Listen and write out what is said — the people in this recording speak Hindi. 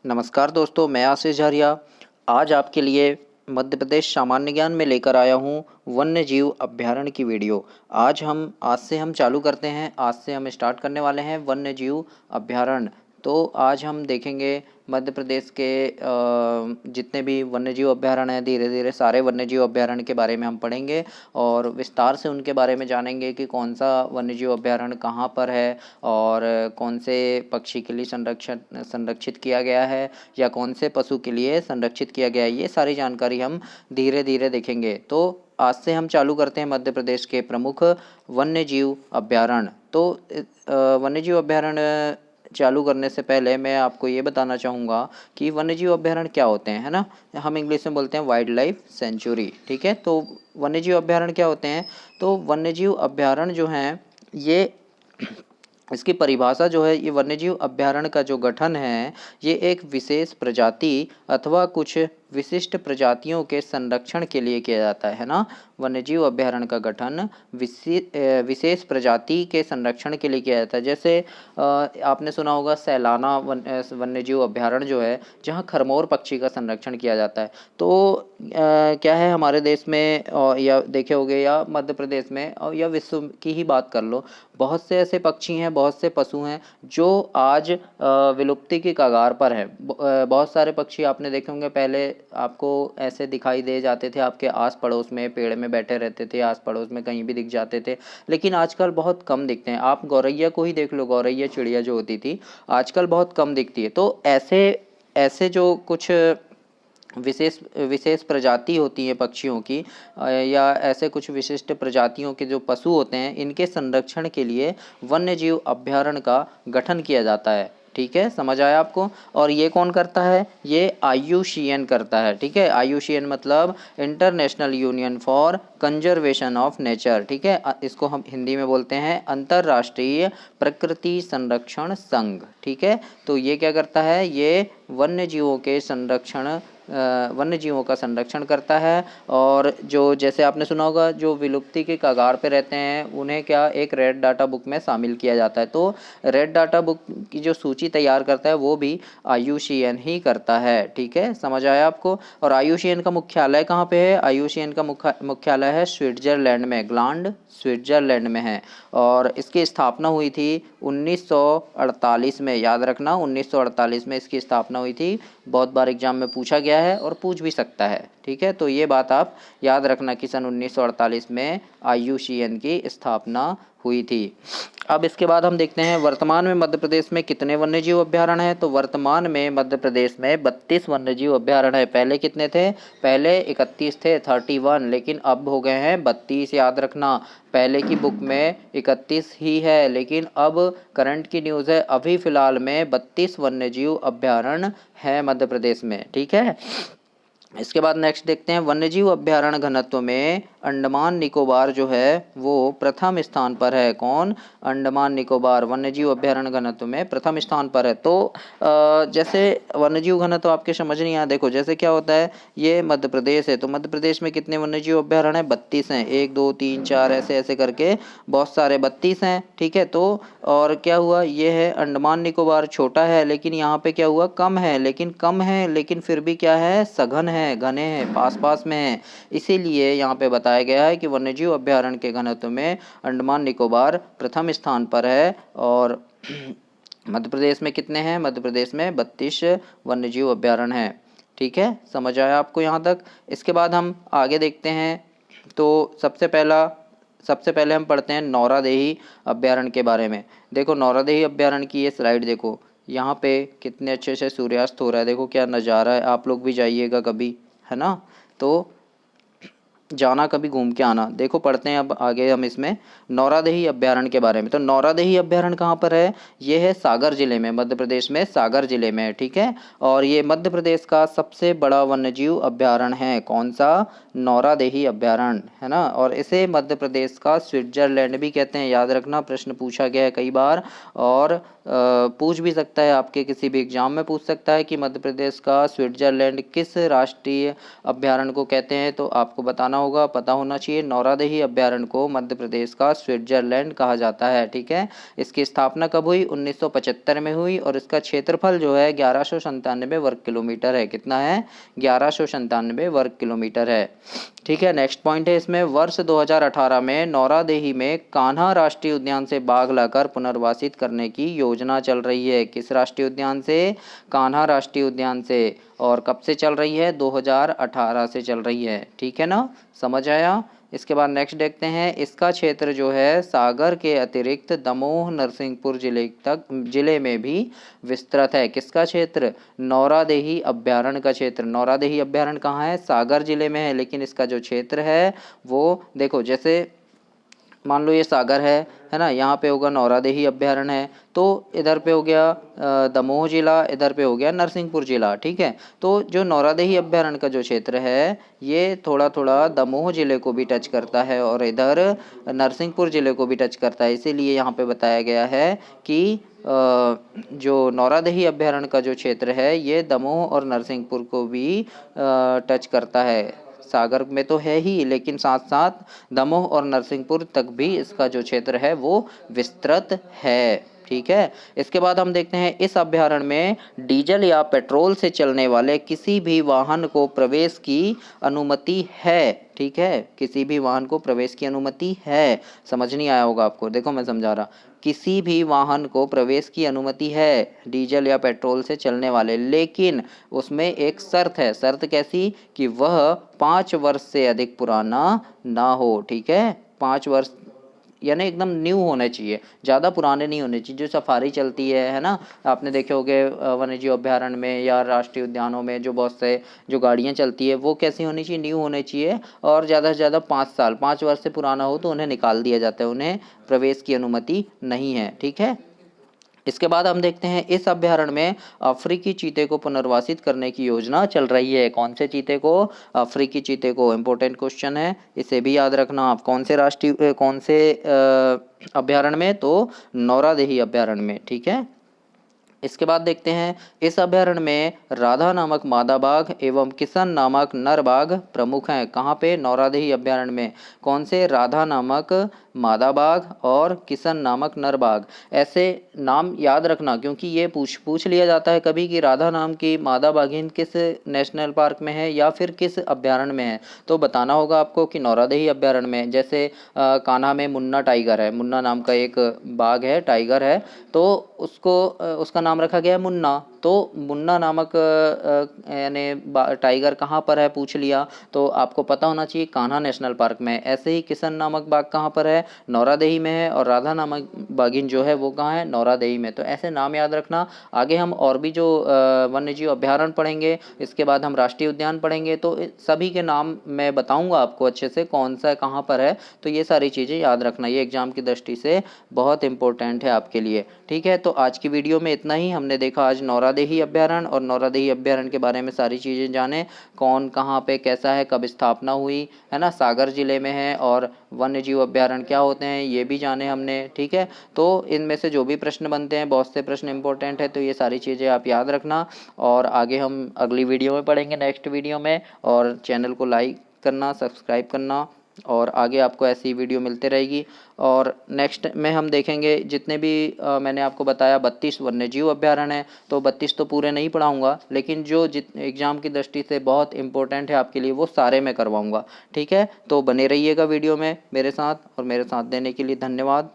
नमस्कार दोस्तों, मैं आशीष झारिया। आज आपके लिए मध्य प्रदेश सामान्य ज्ञान में लेकर आया हूँ वन्य जीव अभयारण्य की वीडियो। आज से हम चालू करते हैं। आज से हम स्टार्ट करने वाले हैं वन्य जीव अभयारण्य। तो आज हम देखेंगे मध्य प्रदेश के जितने भी वन्य जीव अभयारण्य हैं, धीरे धीरे सारे वन्य जीव अभयारण्य के बारे में हम पढ़ेंगे और विस्तार से उनके बारे में जानेंगे कि कौन सा वन्य जीव अभयारण्य कहाँ पर है और कौन से पक्षी के लिए संरक्षित किया गया है या कौन से पशु के लिए संरक्षित किया गया है। ये सारी जानकारी हम धीरे धीरे देखेंगे। तो आज से हम चालू करते हैं मध्य प्रदेश के प्रमुख वन्य जीव अभयारण्य। तो वन्य जीव अभयारण्य चालू करने से पहले मैं आपको ये बताना चाहूँगा कि वन्यजीव अभयारण्य क्या होते हैं, है ना। हम इंग्लिश में बोलते हैं वाइल्ड लाइफ सेंचुरी, ठीक है। तो वन्यजीव अभयारण्य क्या होते हैं? तो वन्यजीव अभयारण्य जो हैं ये इसकी परिभाषा जो है, ये वन्यजीव अभयारण्य का जो गठन है ये एक विशेष प्रजाति अथवा कुछ विशिष्ट प्रजातियों के संरक्षण के लिए किया जाता है ना। वन्यजीव अभयारण्य का गठन विशेष प्रजाति के संरक्षण के लिए किया जाता है। जैसे आपने सुना होगा सैलाना वन्यजीव अभयारण्य जो है, जहाँ खरमोर पक्षी का संरक्षण किया जाता है। तो क्या है हमारे देश में या देखे होंगे या मध्य प्रदेश में या विश्व की ही बात कर लो, बहुत से ऐसे पक्षी हैं, बहुत से पशु हैं जो आज विलुप्ति की कगार पर हैं। बहुत सारे पक्षी आपने देखे होंगे, पहले आपको ऐसे दिखाई दे जाते थे, आपके आस पड़ोस में पेड़ में बैठे रहते थे, आस पड़ोस में कहीं भी दिख जाते थे, लेकिन आजकल बहुत कम दिखते हैं। आप गौरैया को ही देख लो, गौरैया चिड़िया जो होती थी आजकल बहुत कम दिखती है। तो ऐसे ऐसे जो कुछ विशेष विशेष प्रजाति होती है पक्षियों की या ऐसे कुछ विशिष्ट प्रजातियों के जो पशु होते हैं, इनके संरक्षण के लिए वन्य जीव अभयारण्य का गठन किया जाता है। ठीक है, समझ आया आपको। और ये कौन करता है? ये IUCN करता है। ठीक है, IUCN मतलब international union for conservation of nature. ठीक है, इसको हम हिंदी में बोलते हैं अंतर्राष्ट्रीय प्रकृति संरक्षण संघ। ठीक है, तो ये क्या करता है? ये वन्य जीवों के संरक्षण वन्य जीवों का संरक्षण करता है। और जो जैसे आपने सुना होगा जो विलुप्ति के कगार पे रहते हैं, उन्हें क्या एक रेड डाटा बुक में शामिल किया जाता है। तो रेड डाटा बुक की जो सूची तैयार करता है वो भी IUCN ही करता है। ठीक है, समझ आया आपको। और IUCN का मुख्यालय कहाँ पे है? IUCN का मुख्यालय है स्विट्जरलैंड में, ग्लांड स्विट्जरलैंड में है। और इसकी स्थापना हुई थी 1948 में, याद रखना 1948 में इसकी स्थापना हुई थी। बहुत बार एग्जाम में पूछा गया है और पूछ भी सकता है। ठीक है, तो ये बात आप याद रखना कि सन 1948 में IUCN की स्थापना हुई थी। अब इसके बाद हम देखते हैं वर्तमान में मध्य प्रदेश में कितने वन्यजीव अभयारण्य हैं। तो वर्तमान में मध्य प्रदेश में 32 वन्यजीव अभयारण्य है। पहले कितने थे? पहले 31 थे, 31, लेकिन अब हो गए हैं 32। याद रखना, पहले की बुक में 31 ही है, लेकिन अब करंट की न्यूज़ है, अभी फ़िलहाल में 32 वन्यजीव अभयारण्य है मध्य प्रदेश में। ठीक है, इसके बाद नेक्स्ट देखते हैं वन्यजीव अभयारण्य घनत्व में अंडमान निकोबार जो है वो प्रथम स्थान पर है। कौन? अंडमान निकोबार वन्यजीव अभयारण्य घनत्व में प्रथम स्थान पर है। तो जैसे वन्यजीव घनत्व आपके समझ नहीं आया, देखो जैसे क्या होता है, ये मध्य प्रदेश है तो मध्य प्रदेश में कितने वन्यजीव अभयारण्य हैं? 32 हैं, 1 2 3 4 ऐसे ऐसे करके बहुत सारे 32 हैं। ठीक है, तो और क्या हुआ, ये है अंडमान निकोबार, छोटा है लेकिन यहाँ पे क्या हुआ, कम है, लेकिन फिर भी क्या है, सघन है, घने हैं, पास पास में है। इसीलिए यहाँ पे बताया गया है कि वन्यजीव अभयारण्य के घनत्व में अंडमान निकोबार प्रथम स्थान पर है। और मध्य प्रदेश में कितने हैं? मध्य प्रदेश में 32 वन्यजीव अभयारण्य हैं। ठीक है, समझ आया आपको यहाँ तक। इसके बाद हम आगे देखते हैं। तो सबसे पहले हम पढ़ते हैं नौरादेही अभयारण्य के बारे में। देखो नौरादेही अभयारण्य की ये स्लाइड देखो, यहाँ पे कितने अच्छे से सूर्यास्त हो रहा है, देखो क्या नज़ारा है। आप लोग भी जाइएगा कभी, है ना, तो जाना कभी घूम के आना। देखो पढ़ते हैं अब आगे हम इसमें नौरादेही अभयारण्य के बारे में। तो नौरादेही अभयारण्य कहाँ पर है? ये है सागर जिले में, मध्य प्रदेश में सागर जिले में है। ठीक है, और ये मध्य प्रदेश का सबसे बड़ा वन्यजीव अभयारण्य है। कौन सा? नौरादेही अभयारण्य, है ना। और इसे मध्य प्रदेश का स्विट्जरलैंड भी कहते हैं, याद रखना, प्रश्न पूछा गया है कई बार। और पूछ भी सकता है, आपके किसी भी एग्जाम में पूछ सकता है कि मध्य प्रदेश का स्विट्जरलैंड किस राष्ट्रीय अभ्यारण्य को कहते हैं, तो आपको बताना होगा, पता होना चाहिए। नौरादेही अभ्यारण्य को मध्य प्रदेश का स्विट्जरलैंड कहा जाता है। ठीक है, इसकी स्थापना कब हुई? 1975 में हुई और इसका क्षेत्रफल जो है 1197 वर्ग किलोमीटर है। कितना है? 1197 वर्ग किलोमीटर है। ठीक है, नेक्स्ट पॉइंट है इसमें, वर्ष 2018 में नौरादेही में कान्हा राष्ट्रीय उद्यान से बाघ लाकर पुनर्वासित करने की योजना चल रही है। किस राष्ट्रीय उद्यान से? कान्हा राष्ट्रीय उद्यान से। और कब से चल रही है? 2018 से चल रही है। ठीक है ना, समझ आया? इसके बाद नेक्स्ट देखते हैं, इसका क्षेत्र जो है सागर के अतिरिक्त दमोह नरसिंहपुर जिले में भी विस्तृत है। किसका क्षेत्र? नौरादेही अभ्यारण्य का क्षेत्र। नौरादेही अभ्यारण्य कहाँ है? सागर जिले में है, लेकिन इसका जो क्षेत्र है वो देखो, जैसे मान लो ये सागर है ना, यहाँ पे होगा नौरादेही अभ्यारण्य है, तो इधर पे हो गया दमोह जिला, इधर पे हो गया नरसिंहपुर जिला। ठीक है, तो जो नौरादेही अभ्यारण्य का जो क्षेत्र है ये थोड़ा थोड़ा दमोह जिले को भी टच करता है और इधर नरसिंहपुर जिले को भी टच करता है। इसीलिए यहाँ पे बताया गया है कि जो नौरादेही अभ्यारण्य का जो क्षेत्र है ये दमोह और नरसिंहपुर को भी टच करता है। सागर में तो है ही, लेकिन साथ साथ दमोह और नरसिंहपुर तक भी इसका जो क्षेत्र है वो विस्तृत है। ठीक है, इसके बाद हम देखते हैं, इस अभ्यारण्य में डीजल या पेट्रोल से चलने वाले किसी भी वाहन को प्रवेश की अनुमति है। ठीक है, किसी भी वाहन को प्रवेश की अनुमति है। समझ नहीं आया होगा आपको, देखो मैं समझा रहा, किसी भी वाहन को प्रवेश की अनुमति है डीजल या पेट्रोल से चलने वाले, लेकिन उसमें एक शर्त है। शर्त कैसी? कि वह 5 वर्ष से अधिक पुराना ना हो। ठीक है, 5 वर्ष यानी एकदम न्यू होने चाहिए, ज़्यादा पुराने नहीं होने चाहिए। जो सफारी चलती है ना, आपने देखे होंगे वन्यजीव अभ्यारण्य में या राष्ट्रीय उद्यानों में जो बहुत से जो गाड़ियाँ चलती है वो कैसी होनी चाहिए? न्यू होनी चाहिए, और ज़्यादा से ज़्यादा 5 साल, 5 वर्ष से पुराना हो तो उन्हें निकाल दिया जाता है, उन्हें प्रवेश की अनुमति नहीं है। ठीक है, इसके बाद हम देखते हैं, इस अभ्यारण्य में अफ्रीकी चीते को पुनर्वासित करने की योजना चल रही है। कौन से चीते को? अफ्रीकी चीते को। इंपॉर्टेंट क्वेश्चन है, इसे भी याद रखना आप। कौन से अभ्यारण्य में? तो नौरादेही अभ्यारण्य में। ठीक है, इसके बाद देखते हैं, इस अभ्यारण्य में राधा नामक मादा बाघ एवं किशन नामक नर बाघ प्रमुख हैं। कहाँ पे? नौरादेही अभ्यारण्य में। कौन से? राधा नामक मादा बाघ और किशन नामक नर बाघ। ऐसे नाम याद रखना, क्योंकि ये पूछ लिया जाता है कभी कि राधा नाम की मादा बाघिन किस नेशनल पार्क में है या फिर किस अभ्यारण्य में है, तो बताना होगा आपको कि नौरादेही अभ्यारण्य में। जैसे कान्हा में मुन्ना टाइगर है, मुन्ना नाम का एक बाघ है, टाइगर है, तो उसका नाम रखा गया है मुन्ना। तो मुन्ना नामक यानी टाइगर कहाँ पर है पूछ लिया, तो आपको पता होना चाहिए कान्हा नेशनल पार्क में। ऐसे ही किशन नामक बाघ कहाँ पर है? नौरादेही में है, और राधा नामक बाघिन जो है वो कहाँ है? नौरादेही में। तो ऐसे नाम याद रखना। आगे हम और भी जो वन्यजीव अभ्यारण्य पढ़ेंगे, इसके बाद हम राष्ट्रीय उद्यान पढ़ेंगे, तो सभी के नाम मैं बताऊंगा आपको अच्छे से, कौन सा कहाँ पर है। तो ये सारी चीज़ें याद रखना, ये एग्जाम की दृष्टि से बहुत इंपॉर्टेंट है आपके लिए। ठीक है, तो आज की वीडियो में इतना ही। हमने देखा आज नौरादेही अभ्यारण्य, और नौरादेही अभ्यारण्य के बारे में सारी चीज़ें जाने, कौन कहाँ पे कैसा है, कब स्थापना हुई है ना, सागर जिले में है, और वन्य जीव अभ्यारण्य क्या होते हैं ये भी जाने हमने। ठीक है, तो इनमें से जो भी प्रश्न बनते हैं, बहुत से प्रश्न इंपॉर्टेंट है, तो ये सारी चीज़ें आप याद रखना। और आगे हम अगली वीडियो में पढ़ेंगे, नेक्स्ट वीडियो में। और चैनल को लाइक करना, सब्सक्राइब करना, और आगे आपको ऐसी वीडियो मिलते रहेगी। और नेक्स्ट में हम देखेंगे जितने भी मैंने आपको बताया 32 वन्यजीव अभ्यारण्य हैं, तो 32 तो पूरे नहीं पढ़ाऊंगा, लेकिन जो एग्ज़ाम की दृष्टि से बहुत इंपॉर्टेंट है आपके लिए वो सारे मैं करवाऊंगा। ठीक है, तो बने रहिएगा वीडियो में मेरे साथ, और मेरे साथ देने के लिए धन्यवाद।